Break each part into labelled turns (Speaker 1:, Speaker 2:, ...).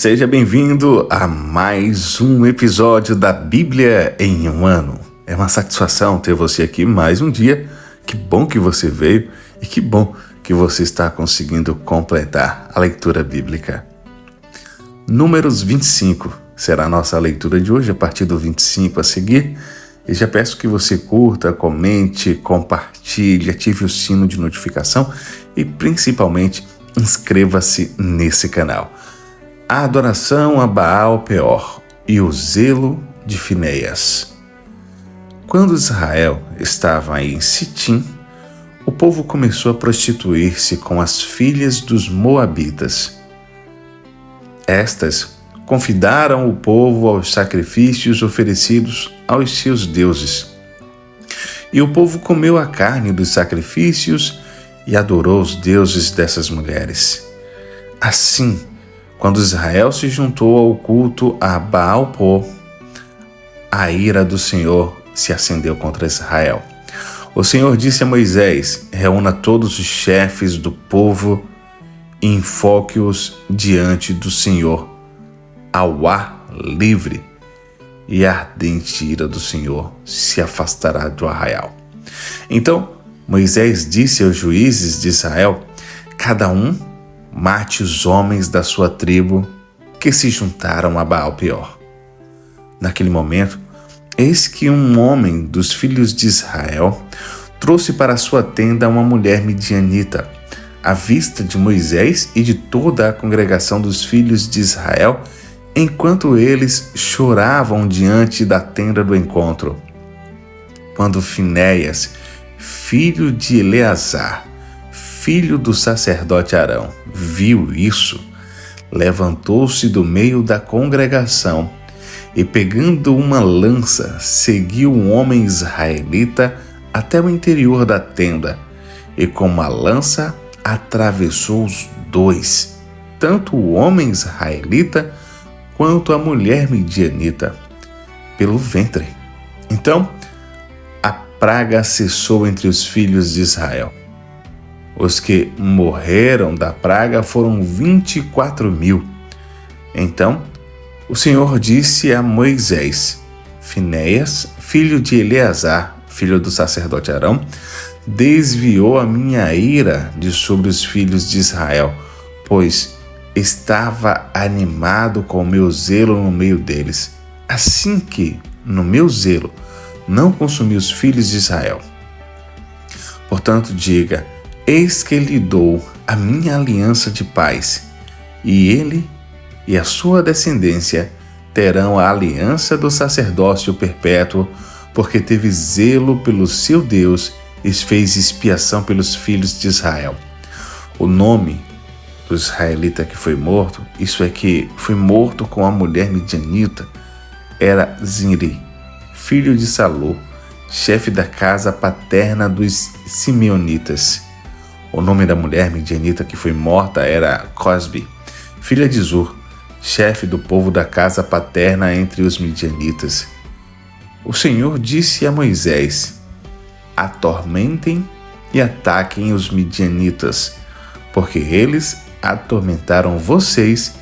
Speaker 1: Seja bem-vindo a mais um episódio da Bíblia em um ano. É uma satisfação ter você aqui mais um dia. Que bom que você veio e que bom que você está conseguindo completar a leitura bíblica. Números 25 será a nossa leitura de hoje, a partir do 25 a seguir. E já peço que você curta, comente, compartilhe, ative o sino de notificação e principalmente inscreva-se nesse canal. A adoração a Baal-peor e o zelo de Finéias. Quando Israel estava em Sitim, o povo começou a prostituir-se com as filhas dos moabitas. Estas convidaram o povo aos sacrifícios oferecidos aos seus deuses. E o povo comeu a carne dos sacrifícios e adorou os deuses dessas mulheres. Assim, quando Israel se juntou ao culto a Baal-peor, a ira do Senhor se acendeu contra Israel. O Senhor disse a Moisés: reúna todos os chefes do povo e enfoque-os diante do Senhor ao ar livre, e a ardente ira do Senhor se afastará do arraial. Então Moisés disse aos juízes de Israel: cada um mate os homens da sua tribo que se juntaram a Baal-peor. Naquele momento, eis que um homem dos filhos de Israel trouxe para sua tenda uma mulher midianita. À vista de Moisés e de toda a congregação dos filhos de Israel, enquanto eles choravam diante da tenda do encontro. Quando Finéias, filho de Eleazar, filho do sacerdote Arão, viu isso, levantou-se do meio da congregação e, pegando uma lança, seguiu um homem israelita até o interior da tenda e com uma lança atravessou os dois, tanto o homem israelita quanto a mulher midianita, pelo ventre. Então, a praga cessou entre os filhos de Israel. Os que morreram da praga foram 24.000. Então, o Senhor disse a Moisés: Finéias, filho de Eleazar, filho do sacerdote Arão, desviou a minha ira de sobre os filhos de Israel, pois estava animado com o meu zelo no meio deles, assim que, no meu zelo, não consumi os filhos de Israel. Portanto, diga: eis que lhe dou a minha aliança de paz, e ele e a sua descendência terão a aliança do sacerdócio perpétuo, porque teve zelo pelo seu Deus e fez expiação pelos filhos de Israel. O nome do israelita que foi morto, isso é que foi morto com a mulher midianita, era Zinri, filho de Salô, chefe da casa paterna dos simeonitas. O nome da mulher midianita que foi morta era Cosbi, filha de Zur, chefe do povo da casa paterna entre os midianitas. O Senhor disse a Moisés: atormentem e ataquem os midianitas, porque eles atormentaram vocês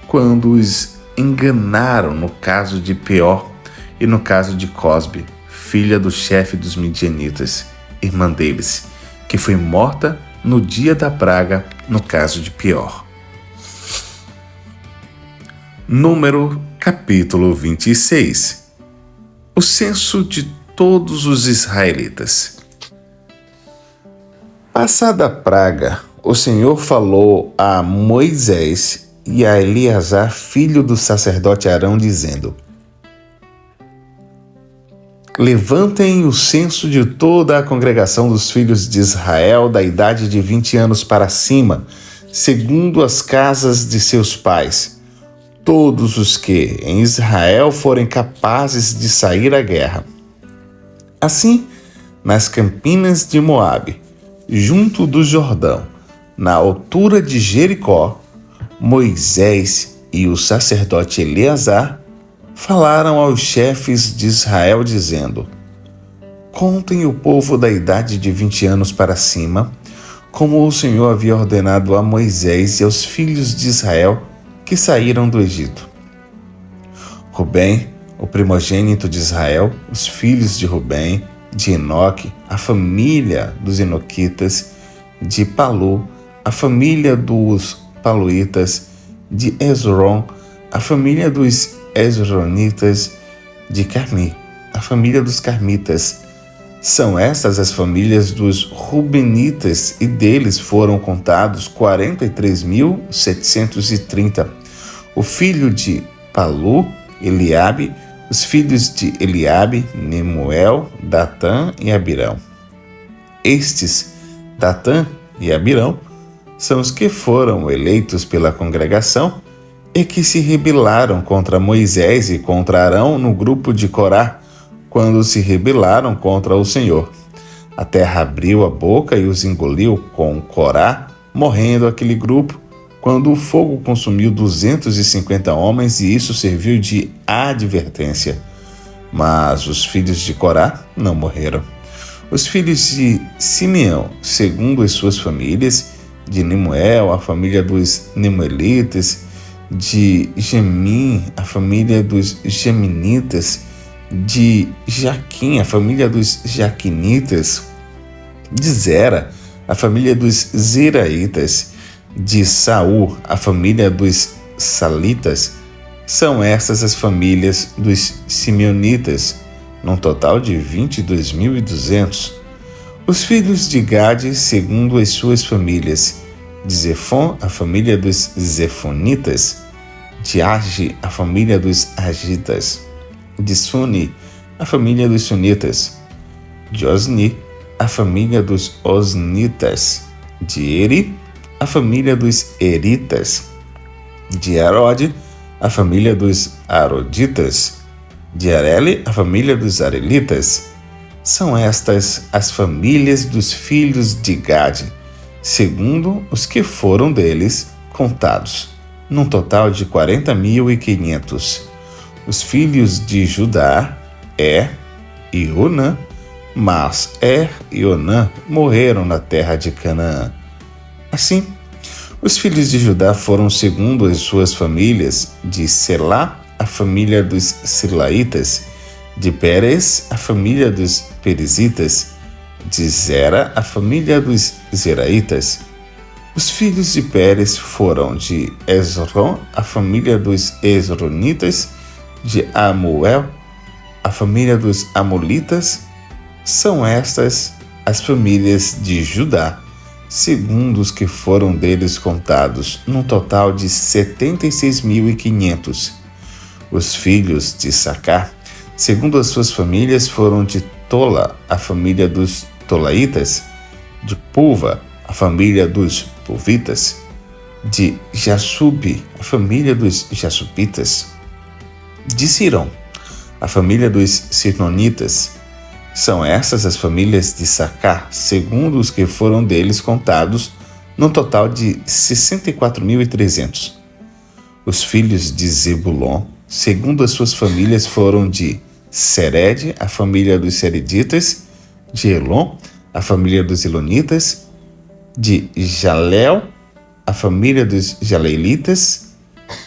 Speaker 1: quando os enganaram no caso de Peor e no caso de Cosbi, filha do chefe dos midianitas, irmã deles, que foi morta no dia da praga, no caso de Peor. Número capítulo 26. O censo de todos os israelitas. Passada a praga, o Senhor falou a Moisés e a Eleazar, filho do sacerdote Arão, dizendo: levantem o censo de toda a congregação dos filhos de Israel da idade de 20 anos para cima, segundo as casas de seus pais, todos os que em Israel forem capazes de sair à guerra. Assim, nas campinas de Moabe, junto do Jordão, na altura de Jericó, Moisés e o sacerdote Eleazar falaram aos chefes de Israel, dizendo: contem o povo da idade de 20 anos para cima, como o Senhor havia ordenado a Moisés e aos filhos de Israel que saíram do Egito. Rubem, o primogênito de Israel, os filhos de Rubem, de Enoque, a família dos enoquitas, de Palu, a família dos paluitas, de Hezron, a família dos hezronitas, de Carmi, a família dos carmitas. São estas as famílias dos rubenitas, e deles foram contados 43.730. O filho de Palu, Eliabe, os filhos de Eliabe, Nemuel, Datã e Abirão. Estes, Datã e Abirão, são os que foram eleitos pela congregação e que se rebelaram contra Moisés e contra Arão no grupo de Corá, quando se rebelaram contra o Senhor. A terra abriu a boca e os engoliu com Corá, morrendo aquele grupo, quando o fogo consumiu 250 homens, e isso serviu de advertência. Mas os filhos de Corá não morreram. Os filhos de Simeão, segundo as suas famílias, de Nemuel, a família dos Nemuelitas, de Gemim, a família dos Geminitas, de Jaquim, a família dos Jaquinitas, de Zera, a família dos Zeraitas, de Saul, a família dos Salitas. São essas as famílias dos Simeonitas, num total de 22.200. Os filhos de Gade, segundo as suas famílias, de Zefon, a família dos Zefonitas, de Agi, a família dos Agitas, de Suni, a família dos Sunitas, de Osni, a família dos Osnitas, de Eri, a família dos Eritas, de Arode, a família dos Aroditas, de Areli, a família dos Arelitas. São estas as famílias dos filhos de Gade, segundo os que foram deles contados, num total de 40.500. Os filhos de Judá, e Onã, mas e Onã morreram na terra de Canaã. Assim, os filhos de Judá foram segundo as suas famílias: de Selá, a família dos Silaitas, de Pérez, a família dos Perizitas, de Zera, a família dos Zeraitas. Os filhos de Pérez foram de Hezron, a família dos Hezronitas, de Amuel, a família dos Amolitas. São estas as famílias de Judá, segundo os que foram deles contados, num total de 76.500. Os filhos de Sacar, segundo as suas famílias, foram de Tola, a família dos Tolaitas, de Pulva, a família dos Pulvitas, de Jassube, a família dos Jassupitas, de Sirão, a família dos Sirnonitas. São essas as famílias de Sacar, segundo os que foram deles contados, num total de 64.300. Os filhos de Zebulon, segundo as suas famílias, foram de Sered, a família dos Sereditas, de Elon, a família dos Elonitas, de Jaleel, a família dos Jaleelitas.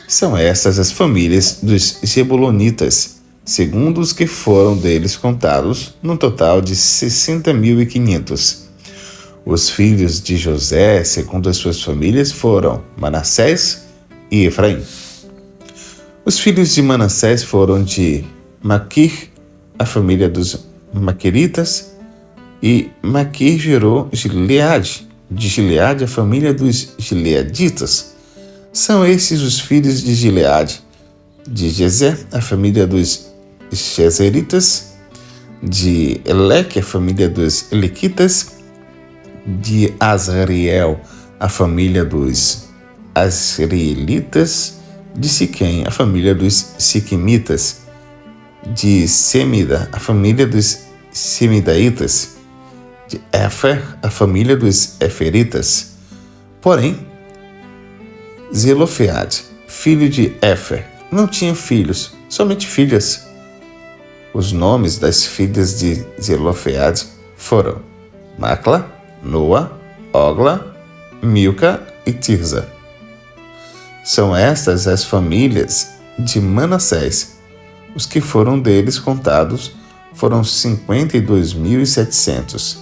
Speaker 1: São essas as famílias dos Zebulonitas, segundo os que foram deles contados, num total de 60.500. Os filhos de José, segundo as suas famílias, foram Manassés e Efraim. Os filhos de Manassés foram de Maquir, a família dos Maqueritas, e Maquir gerou Gileade, de Gileade, a família dos Gileaditas. São esses os filhos de Gileade: de Gezer, a família dos Gezeritas, de Eleque, a família dos Elequitas, de Azriel, a família dos Azrielitas, de Siquém, a família dos Siquemitas, de Semida, a família dos Semidaitas, de Éfer, a família dos Eferitas. Porém, Zelofeade, filho de Éfer, não tinha filhos, somente filhas. Os nomes das filhas de Zelofeade foram Macla, Noa, Ogla, Milca e Tirza. São estas as famílias de Manassés. Os que foram deles contados foram 52.700.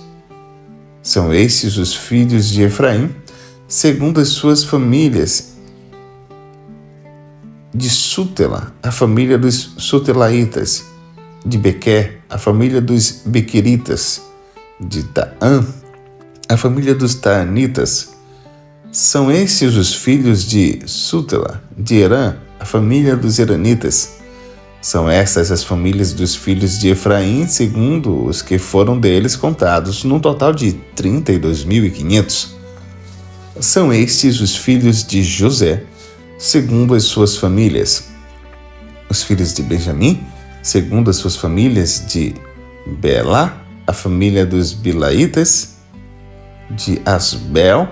Speaker 1: São estes os filhos de Efraim, segundo as suas famílias. De Sútela, a família dos Sutelaitas. De Bequer, a família dos Bequeritas. De Taã, a família dos Taanitas. São estes os filhos de Sútela. De Herã, a família dos Heranitas. São estas as famílias dos filhos de Efraim, segundo os que foram deles contados, num total de 32.500. São estes os filhos de José, segundo as suas famílias. Os filhos de Benjamim, segundo as suas famílias, de Belá, a família dos Bilaitas. De Asbel,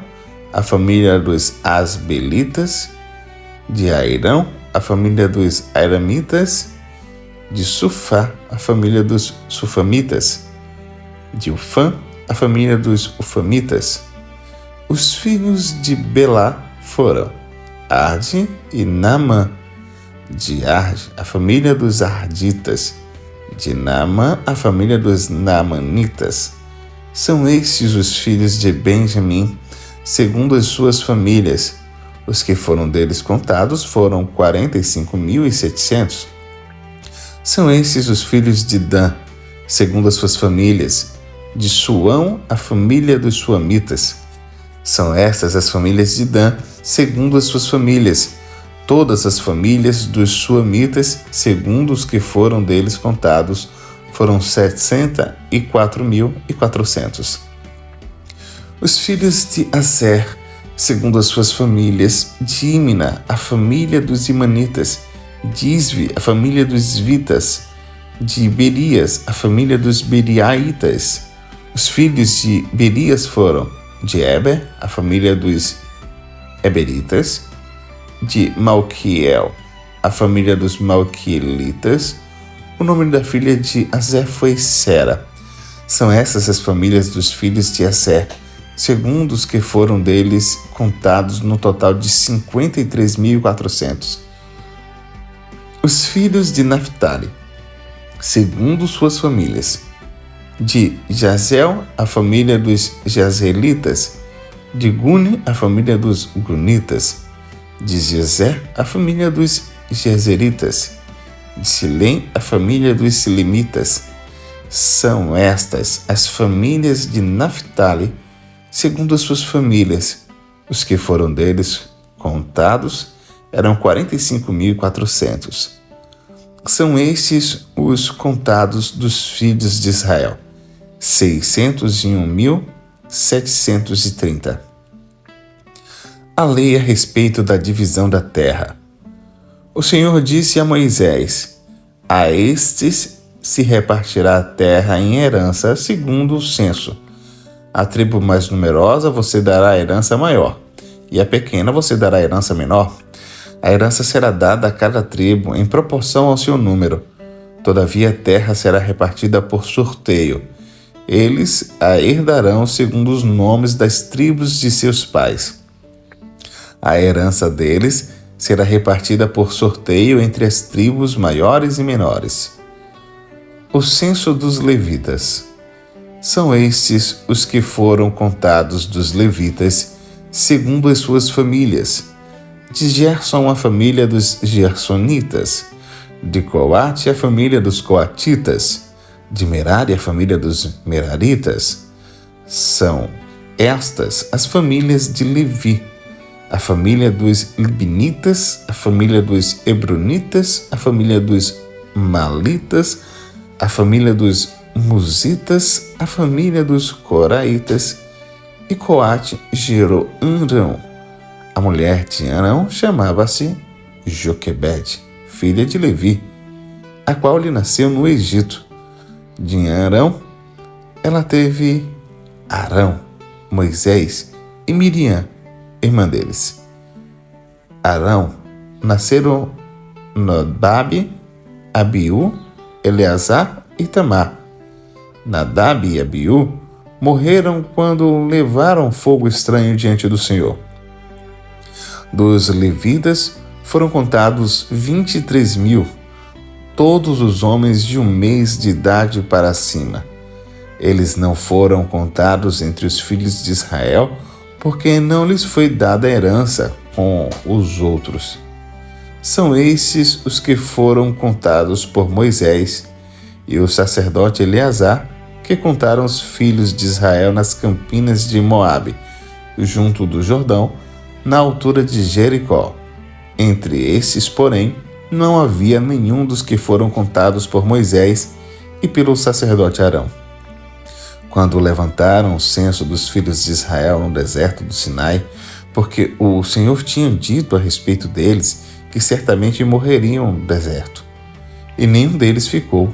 Speaker 1: a família dos Asbelitas. De Airão, a família dos Airamitas. De Sufá, a família dos Sufamitas. De Ufã, a família dos Ufamitas. Os filhos de Belá foram Arde e Naamã. De Arde, a família dos Arditas. De Naamã, a família dos Naamanitas. São estes os filhos de Benjamim, segundo as suas famílias. Os que foram deles contados foram 45.700. São estes os filhos de Dan, segundo as suas famílias. De Suão, a família dos Suamitas. São estas as famílias de Dan, segundo as suas famílias. Todas as famílias dos Suamitas, segundo os que foram deles contados, foram 64.400. Os filhos de Aser, segundo as suas famílias. De Imna, a família dos Imanitas. De Isvi, a família dos Vitas. De Berias, a família dos Beriaitas. Os filhos de Berias foram de Eber, a família dos Eberitas. De Malquiel, a família dos Malquielitas. O nome da filha de Aser foi Sera. São essas as famílias dos filhos de Aser, segundo os que foram deles contados, no total de 53.400. Os filhos de Naphtali, segundo suas famílias. De Jazel, a família dos Jazelitas. De Guni, a família dos Gunitas. De Jezer, a família dos Jezeritas. De Silém, a família dos Silemitas. São estas as famílias de Naphtali, segundo as suas famílias. Os que foram deles contados eram 45.400. São estes os contados dos filhos de Israel, 601.730. A lei a respeito da divisão da terra. O Senhor disse a Moisés: a estes se repartirá a terra em herança segundo o censo. A tribo mais numerosa você dará a herança maior, e a pequena você dará a herança menor. A herança será dada a cada tribo em proporção ao seu número. Todavia a terra será repartida por sorteio. Eles a herdarão segundo os nomes das tribos de seus pais. A herança deles será repartida por sorteio entre as tribos maiores e menores. O censo dos levitas. São estes os que foram contados dos levitas, segundo as suas famílias. De Gerson, a família dos Gersonitas. De Coate, a família dos Coatitas. De Merari, a família dos Meraritas. São estas as famílias de Levi: a família dos Libinitas, a família dos Hebronitas, a família dos Malitas, a família dos Musitas, a família dos Coraitas. E Coate gerou Arão. A mulher de Arão chamava-se Joquebede, filha de Levi, a qual lhe nasceu no Egito. De Arão, ela teve Arão, Moisés e Miriam, irmã deles. Arão nasceram Nadab, Abiú, Eleazar e Tamar. Nadab e Abiú morreram quando levaram fogo estranho diante do Senhor. Dos levitas foram contados 23.000, todos os homens de 1 mês de idade para cima. Eles não foram contados entre os filhos de Israel, porque não lhes foi dada herança com os outros. São esses os que foram contados por Moisés e o sacerdote Eleazar, que contaram os filhos de Israel nas campinas de Moabe, junto do Jordão, na altura de Jericó. Entre esses, porém, não havia nenhum dos que foram contados por Moisés e pelo sacerdote Arão. Quando levantaram o censo dos filhos de Israel no deserto do Sinai, porque o Senhor tinha dito a respeito deles que certamente morreriam no deserto. E nenhum deles ficou,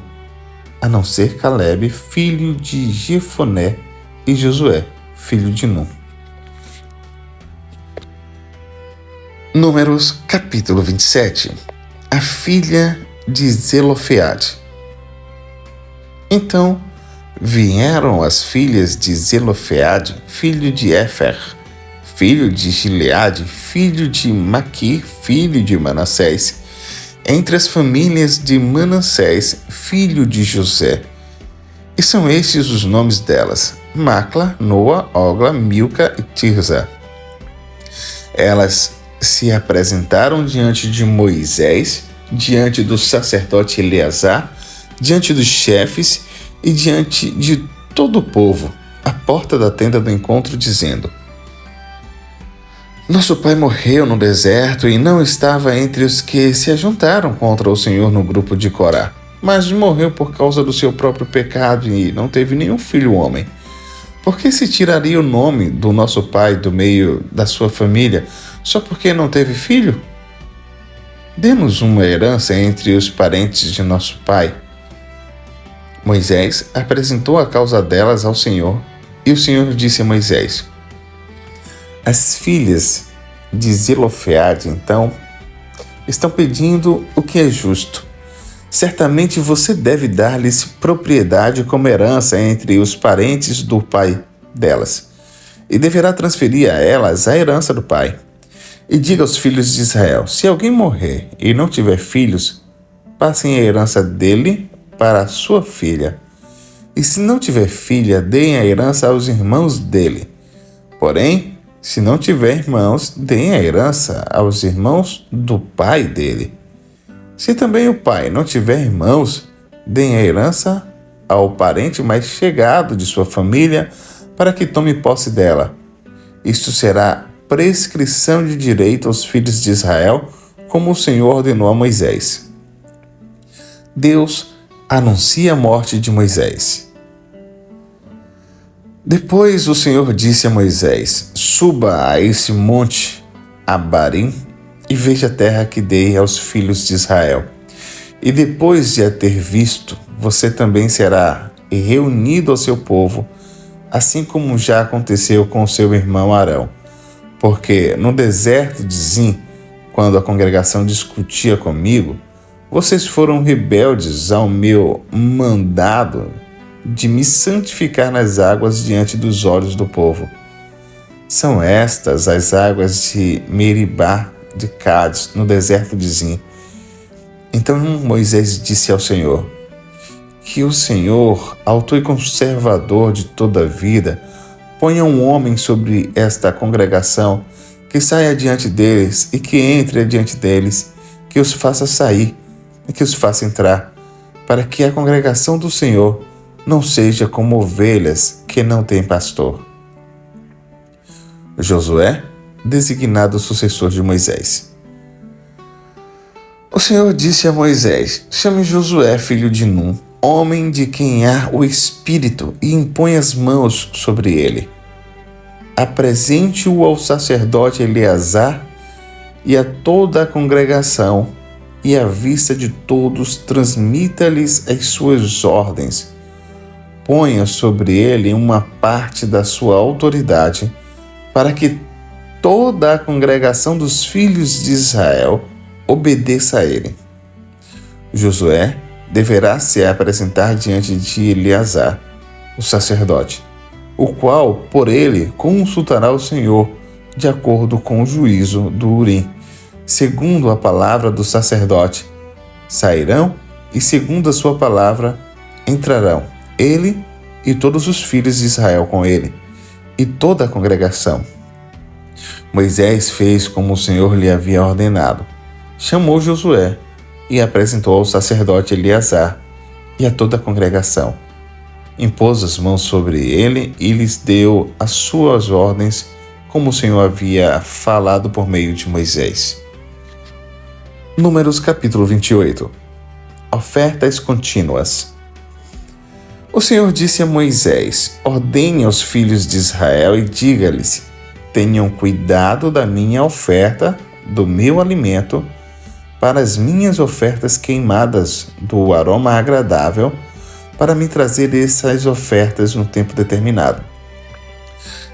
Speaker 1: a não ser Calebe, filho de Jefoné, e Josué, filho de Nun. Números capítulo 27. A filha de Zelofeade. Então vieram as filhas de Zelofeade, filho de Éfer, filho de Gileade, filho de Maqui, filho de Manassés, entre as famílias de Manassés, filho de José. E são estes os nomes delas: Macla, Noa, Ogla, Milca e Tirza. Elas se apresentaram diante de Moisés, diante do sacerdote Eleazar, diante dos chefes e diante de todo o povo, à porta da tenda do encontro, dizendo: Nosso pai morreu no deserto e não estava entre os que se ajuntaram contra o Senhor no grupo de Corá, mas morreu por causa do seu próprio pecado e não teve nenhum filho homem. Por que se tiraria o nome do nosso pai do meio da sua família só porque não teve filho? Dê-nos uma herança entre os parentes de nosso pai. Moisés apresentou a causa delas ao Senhor, e o Senhor disse a Moisés: As filhas de Zelofeade, então, estão pedindo o que é justo. Certamente você deve dar-lhes propriedade como herança entre os parentes do pai delas, e deverá transferir a elas a herança do pai. E diga aos filhos de Israel: se alguém morrer e não tiver filhos, passem a herança dele para a sua filha. E se não tiver filha, deem a herança aos irmãos dele. Porém, se não tiver irmãos, deem a herança aos irmãos do pai dele. Se também o pai não tiver irmãos, deem a herança ao parente mais chegado de sua família, para que tome posse dela. Isto será prescrição de direito aos filhos de Israel, como o Senhor ordenou a Moisés. Deus anuncia a morte de Moisés. Depois o Senhor disse a Moisés: Suba a esse monte Abarim e veja a terra que dei aos filhos de Israel. E depois de a ter visto, você também será reunido ao seu povo, assim como já aconteceu com seu irmão Arão. Porque no deserto de Zim, quando a congregação discutia comigo, vocês foram rebeldes ao meu mandado de me santificar nas águas diante dos olhos do povo. São estas as águas de Meribá de Cádiz, no deserto de Zim. Então Moisés disse ao Senhor: Que o Senhor, autor e conservador de toda a vida, ponha um homem sobre esta congregação, que saia diante deles e que entre adiante deles, que os faça sair e que os faça entrar, para que a congregação do Senhor não seja como ovelhas que não têm pastor. Josué, designado sucessor de Moisés. O Senhor disse a Moisés: Chame Josué, filho de Nun, homem de quem há o Espírito, e impõe as mãos sobre ele. Apresente-o ao sacerdote Eleazar e a toda a congregação, e à vista de todos transmita-lhes as suas ordens. Ponha sobre ele uma parte da sua autoridade, para que toda a congregação dos filhos de Israel obedeça a ele. Josué deverá se apresentar diante de Eleazar, o sacerdote, o qual por ele consultará o Senhor de acordo com o juízo do Urim, segundo a palavra do sacerdote. Sairão e, segundo a sua palavra, entrarão, ele e todos os filhos de Israel com ele, e toda a congregação. Moisés fez como o Senhor lhe havia ordenado. Chamou Josué e apresentou ao sacerdote Eleazar e a toda a congregação. Impôs as mãos sobre ele e lhes deu as suas ordens, como o Senhor havia falado por meio de Moisés. Números capítulo 28. Ofertas contínuas. O Senhor disse a Moisés: ordene aos filhos de Israel e diga-lhes: tenham cuidado da minha oferta, do meu alimento, para as minhas ofertas queimadas do aroma agradável, para me trazer essas ofertas no tempo determinado.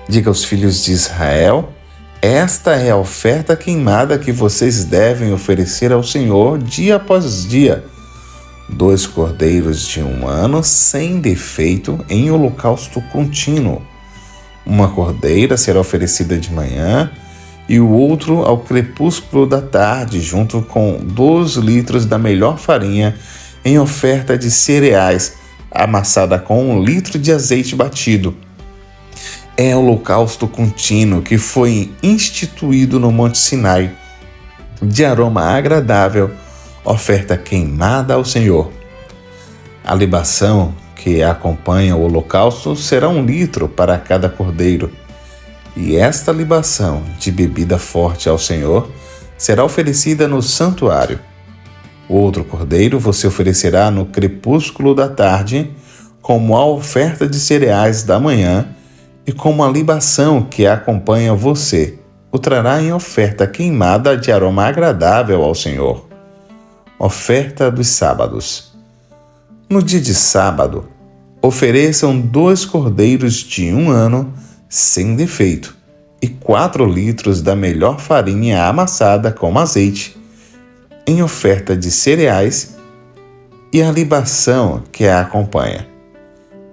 Speaker 1: Diga aos filhos de Israel: esta é a oferta queimada que vocês devem oferecer ao Senhor dia após dia: 2 cordeiros de 1 ano sem defeito em holocausto contínuo. Uma cordeira será oferecida de manhã e o outro ao crepúsculo da tarde, junto com 2 litros da melhor farinha em oferta de cereais, amassada com 1 litro de azeite batido. É o holocausto contínuo que foi instituído no Monte Sinai, de aroma agradável, oferta queimada ao Senhor. A libação que acompanha o holocausto será 1 litro para cada cordeiro. E esta libação de bebida forte ao Senhor será oferecida no santuário. O outro cordeiro você oferecerá no crepúsculo da tarde, como a oferta de cereais da manhã, e como a libação que acompanha você, o trará em oferta queimada de aroma agradável ao Senhor. Oferta dos sábados. No dia de sábado, ofereçam 2 cordeiros de 1 ano, sem defeito, e 4 litros da melhor farinha amassada com azeite, em oferta de cereais, e a libação que a acompanha.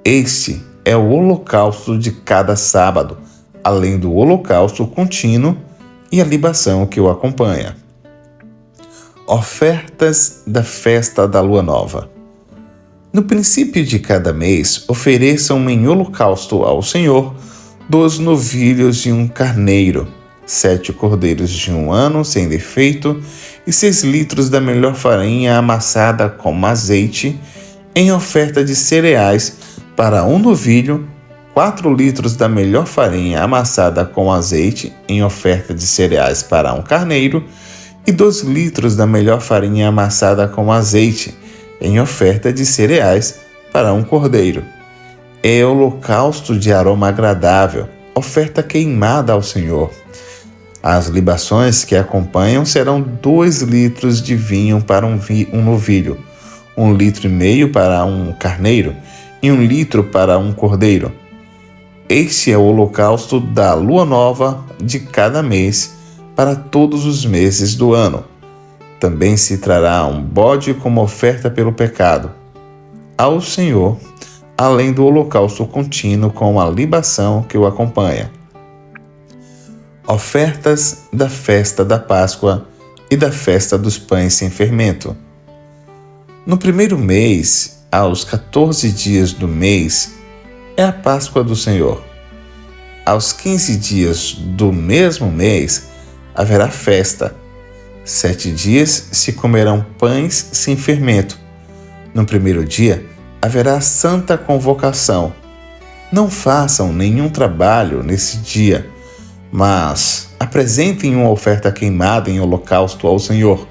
Speaker 1: Este é o holocausto de cada sábado, além do holocausto contínuo e a libação que o acompanha. Ofertas da festa da Lua Nova. No princípio de cada mês, ofereçam em holocausto ao Senhor 2 novilhos e 1 carneiro, 7 cordeiros de 1 ano sem defeito e 6 litros da melhor farinha amassada com azeite, em oferta de cereais para 1 novilho, 4 litros da melhor farinha amassada com azeite, em oferta de cereais para 1 carneiro, e 2 litros da melhor farinha amassada com azeite, em oferta de cereais para 1 cordeiro. É holocausto de aroma agradável, oferta queimada ao Senhor. As libações que acompanham serão 2 litros de vinho para um novilho, 1,5 litro para 1 carneiro e 1 litro para 1 cordeiro. Este é o holocausto da lua nova de cada mês para todos os meses do ano. Também se trará um bode como oferta pelo pecado ao Senhor, além do holocausto contínuo com a libação que o acompanha. Ofertas da festa da Páscoa e da festa dos pães sem fermento. No primeiro mês, aos 14 dias do mês, é a Páscoa do Senhor. Aos 15 dias do mesmo mês, haverá festa. 7 dias se comerão pães sem fermento. No primeiro dia, haverá santa convocação. Não façam nenhum trabalho nesse dia, mas apresentem uma oferta queimada em holocausto ao Senhor.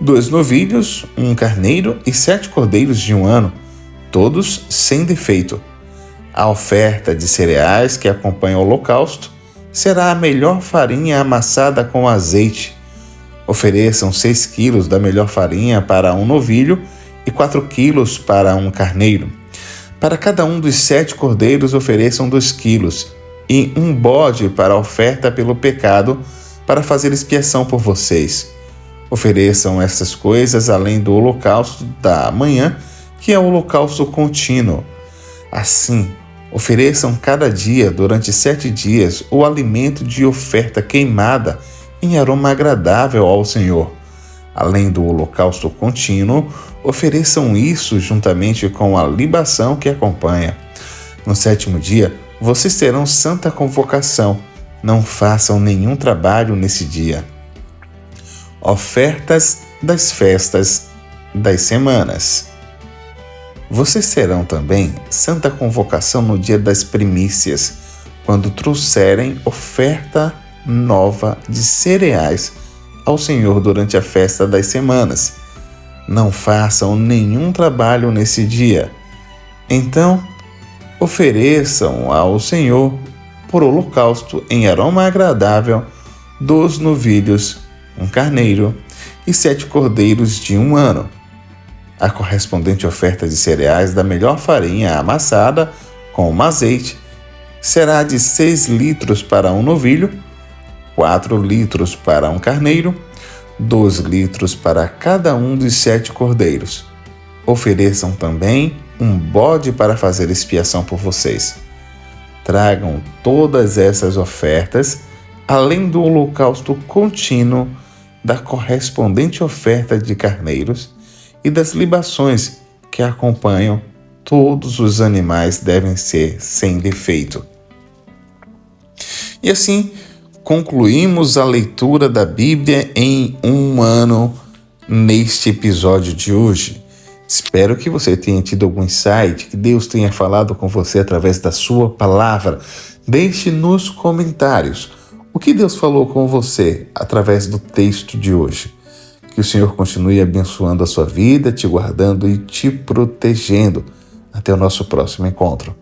Speaker 1: 2 novilhos, 1 carneiro e 7 cordeiros de 1 ano, todos sem defeito. A oferta de cereais que acompanha o holocausto será a melhor farinha amassada com azeite. Ofereçam 6 quilos da melhor farinha para 1 novilho e 4 quilos para 1 carneiro. Para cada um dos 7 cordeiros ofereçam 2 quilos e 1 bode para a oferta pelo pecado, para fazer expiação por vocês. Ofereçam essas coisas além do holocausto da manhã, que é o holocausto contínuo. Assim, Ofereçam cada dia, durante 7 dias, o alimento de oferta queimada em aroma agradável ao Senhor. Além do holocausto contínuo, ofereçam isso juntamente com a libação que acompanha. No 7º dia, vocês terão santa convocação. Não façam nenhum trabalho nesse dia. Ofertas das festas das semanas. Vocês terão também santa convocação no dia das primícias, quando trouxerem oferta nova de cereais ao Senhor durante a festa das semanas. Não façam nenhum trabalho nesse dia. Então, ofereçam ao Senhor por holocausto em aroma agradável 2 novilhos, 1 carneiro e 7 cordeiros de 1 ano. A correspondente oferta de cereais da melhor farinha amassada com azeite será de 6 litros para 1 novilho, 4 litros para 1 carneiro, 2 litros para cada um dos 7 cordeiros. Ofereçam também um bode para fazer expiação por vocês. Tragam todas essas ofertas, além do holocausto contínuo, da correspondente oferta de carneiros e das libações que acompanham. Todos os animais devem ser sem defeito. E assim, concluímos a leitura da Bíblia em 1 ano neste episódio de hoje. Espero que você tenha tido algum insight, que Deus tenha falado com você através da sua palavra. Deixe nos comentários o que Deus falou com você através do texto de hoje. Que o Senhor continue abençoando a sua vida, te guardando e te protegendo. Até o nosso próximo encontro.